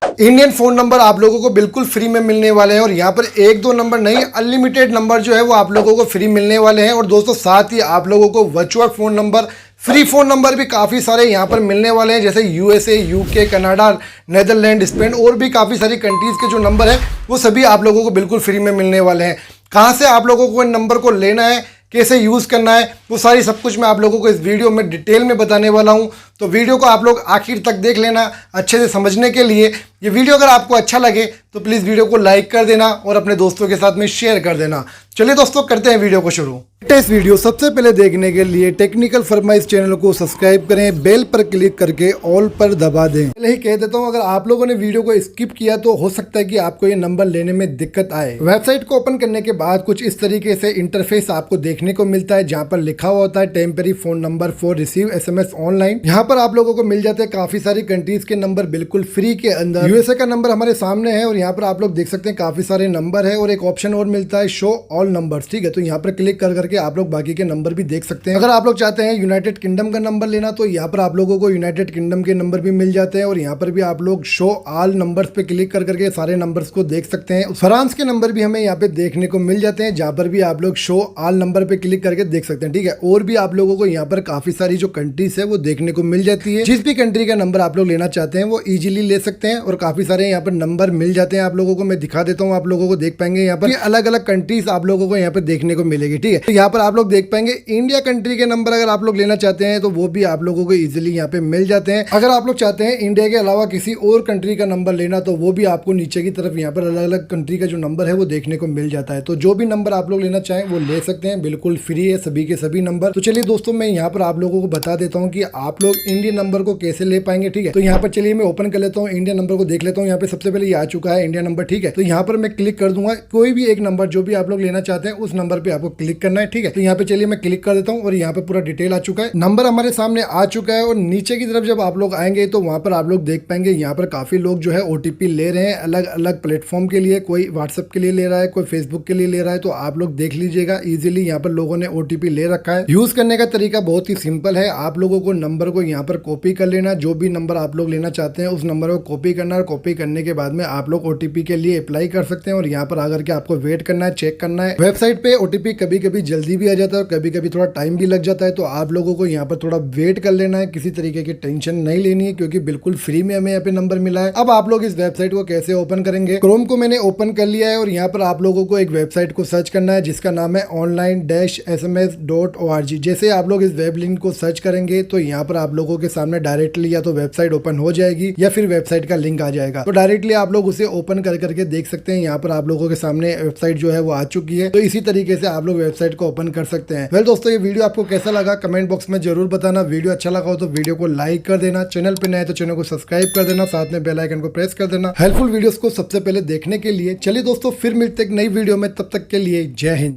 Indian phone number आप लोगों को बिल्कुल फ्री में मिलने वाले हैं और यहाँ पर एक दो नंबर नहीं, अनलिमिटेड नंबर जो है वो आप लोगों को फ्री मिलने वाले हैं। और दोस्तों साथ ही आप लोगों को virtual phone number, free phone number भी काफ़ी सारे यहाँ पर मिलने वाले हैं, जैसे USA, UK, Canada, Netherland, Spain और भी काफ़ी सारी कंट्रीज़ के जो नंबर है वो सभी आप लोगों को बिल्कुल फ्री में मिलने वाले हैं। कहाँ से आप लोगों को इन नंबर को लेना है, कैसे यूज़ करना है, वो सारी सब कुछ मैं आप लोगों को इस वीडियो में डिटेल में बताने वाला हूं। तो वीडियो को आप लोग आखिर तक देख लेना अच्छे से समझने के लिए। ये वीडियो अगर आपको अच्छा लगे तो प्लीज़ वीडियो को लाइक कर देना और अपने दोस्तों के साथ में शेयर कर देना। चलिए दोस्तों करते हैं वीडियो को शुरू। इस वीडियो सबसे पहले देखने के लिए टेक्निकल फरमाइश चैनल को सब्सक्राइब करें, बेल पर क्लिक करके ऑल पर दबा दें। पहले ही कह देता हूं, अगर आप लोगों ने वीडियो को स्किप किया तो हो सकता है कि आपको ये नंबर लेने में दिक्कत आए। वेबसाइट को ओपन करने के बाद कुछ इस तरीके से इंटरफेस आपको देखने को मिलता है, जहां पर लिखा हुआ होता है temporary phone number for receive SMS online. यहाँ पर आप लोगों को मिल जाते हैं काफी सारी कंट्रीज के नंबर बिल्कुल फ्री के अंदर। यूएसए का नंबर हमारे सामने है और यहाँ पर आप लोग देख सकते हैं काफी सारे नंबर है और एक ऑप्शन और मिलता है शो ऑल नंबर्स। ठीक है, तो यहाँ पर क्लिक कर करके आप लोग बाकी के नंबर भी देख सकते हैं। अगर आप लोग चाहते हैं यूनाइटेड किंगडम का नंबर लेना तो यहाँ पर आप लोगों को यूनाइटेड किंगडम के नंबर भी मिल जाते हैं और यहाँ पर भी आप लोग शो ऑल नंबर्स पे क्लिक कर करके सारे नंबर्स को देख सकते हैं। फ्रांस के नंबर भी हमें यहाँ पे देखने को मिल जाते हैं, जहाँ पर भी आप लोग शो ऑल नंबर पे क्लिक करके देख सकते हैं। ठीक है, और भी आप लोगों को यहाँ पर काफी सारी जो कंट्रीज है वो देखने को मिल जाती है। जिस भी कंट्री का नंबर आप लोग लेना चाहते हैं वो इजीली ले सकते हैं और काफी सारे यहाँ पर नंबर मिल जाते हैं आप लोगों को। मैं दिखा देता हूँ, आप लोगों को देख पाएंगे यहाँ पर अलग अलग कंट्रीज आप लोगों को यहाँ पे देखने को मिलेगी। ठीक है, तो यहाँ पर आप लोग देख पाएंगे इंडिया कंट्री के नंबर अगर आप लोग लेना चाहते हैं तो वो भी आप लोगों को इजीली यहाँ पे मिल जाते हैं। अगर आप लोग चाहते हैं इंडिया के अलावा किसी और कंट्री का नंबर लेना तो वो भी आपको नीचे की तरफ यहाँ पर अलग अलग कंट्री का जो नंबर है वो देखने को मिल जाता है। तो जो भी नंबर आप लोग लेना चाहें वो ले सकते हैं, बिल्कुल फ्री है सभी के सभी नंबर। तो चलिए दोस्तों मैं यहाँ पर आप लोगों को बता देता हूँ कि आप लोग इंडियन नंबर को कैसे ले पाएंगे। ठीक है, तो यहाँ पर चलिए मैं ओपन कर लेता हूँ, इंडियन नंबर को देख लेता हूँ। यहाँ पे सबसे पहले ये आ चुका है इंडिया नंबर। ठीक है, तो यहाँ पर मैं क्लिक कर दूंगा, कोई भी एक नंबर जो भी आप लोग लेना चाहते हैं उस नंबर पे आपको क्लिक करना है। ठीक है, तो यहाँ पे चलिए मैं क्लिक कर देता हूँ और यहाँ पे पूरा डिटेल आ चुका है, नंबर हमारे सामने आ चुका है। और नीचे की तरफ जब आप लोग आएंगे तो वहां पर आप लोग देख पाएंगे यहाँ पर काफी लोग जो है OTP ले रहे हैं अलग अलग प्लेटफॉर्म के लिए। कोई व्हाट्सएप के लिए ले रहा है, कोई फेसबुक के लिए ले रहा है। तो आप लोग देख लीजिएगा, इजीली यहाँ पर लोगों ने OTP ले रखा है। यूज करने का तरीका बहुत ही सिंपल है, आप लोगों को नंबर को यहाँ पर कॉपी कर लेना, जो भी नंबर आप लोग लेना चाहते हैं उस नंबर को कॉपी करना है। कॉपी करने के बाद में आप लोग OTP के लिए अप्लाई कर सकते हैं और यहाँ पर आकर के आपको वेट करना है, चेक करना है। वेबसाइट पे OTP कभी कभी जल्दी भी आ जाता है और कभी कभी थोड़ा टाइम भी लग जाता है, तो आप लोगों को यहाँ पर थोड़ा वेट कर लेना है। किसी तरीके की टेंशन नहीं लेनी है क्योंकि बिल्कुल फ्री में हमें यहाँ पे नंबर मिला है। अब आप लोग इस वेबसाइट को कैसे ओपन करेंगे, क्रोम को मैंने ओपन कर लिया है और यहाँ पर आप लोगों को एक वेबसाइट को सर्च करना है जिसका नाम है online-sms.org। जैसे आप लोग इस वेब लिंक को सर्च करेंगे तो यहाँ पर आप लोगों के सामने डायरेक्टली या तो वेबसाइट ओपन हो जाएगी या फिर वेबसाइट का लिंक आ जाएगा। तो डायरेक्टली आप लोग उसे ओपन कर करके देख सकते हैं। यहाँ पर आप लोगों के सामने वेबसाइट जो है वो आ चुकी है। तो इसी तरीके से आप लोग वेबसाइट को ओपन कर सकते हैं। वेल दोस्तों ये वीडियो आपको कैसा लगा कमेंट बॉक्स में जरूर बताना। वीडियो अच्छा लगा हो तो वीडियो को लाइक कर देना, चैनल पे नए तो चैनल को सब्सक्राइब कर देना, साथ में बेल आइकन को प्रेस कर देना हेल्पफुल वीडियोस को सबसे पहले देखने के लिए। चलिए दोस्तों फिर मिलते एक नई वीडियो में, तब तक के लिए जय हिंद।